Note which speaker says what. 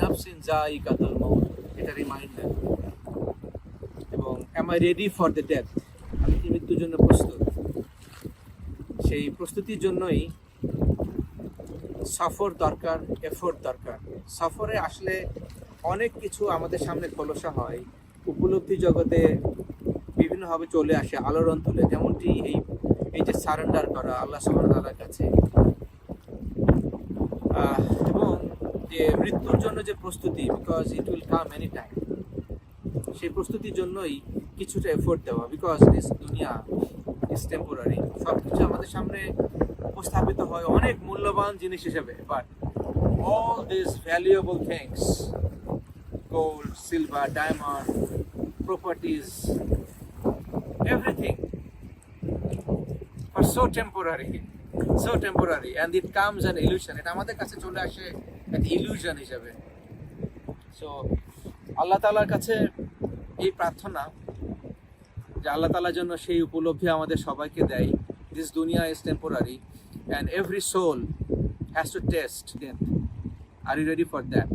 Speaker 1: নাফসিন যায়িকাতুল মাউত, এটা রিমাইন্ডার। এবং am I ready for the death, আমি কি মৃত্যুর জন্য প্রস্তুত? সেই প্রস্তুতির জন্যই সফর দরকার, এফোর্ট দরকার। সফরে আসলে অনেক কিছু আমাদের সামনে খোলসা হয়, উপলব্ধি জগতে বিভিন্নভাবে চলে আসে, আলোড়ন তুলে, যেমনটি এই যে সারেন্ডার করা আল্লাহ সুবহানাহু ওয়া তাআলার কাছে, এবং যে মৃত্যুর জন্য যে প্রস্তুতি, because it will come any time, সেই প্রস্তুতির জন্যই কিছুটা এফোর্ট দেওয়া, বিকজ দিস দুনিয়া ইজ টেম্পোরারি। সব কিছু আমাদের সামনে উপস্থাপিত হয় অনেক মূল্যবান জিনিস হিসেবে, but all these valuable things, gold, silver, diamond, properties, everything are so temporary, and it comes an illusion. এটা আমাদের কাছে চলে আসে একটা ইলিউশন হিসেবে। সো আল্লাহ তাআলার কাছে এই প্রার্থনা যে আল্লাহ তাআলার জন্য সেই উপলব্ধি আমাদের সবাইকে দেয়, দিস দুনিয়া is temporary and every soul has to taste death. Are you ready for that?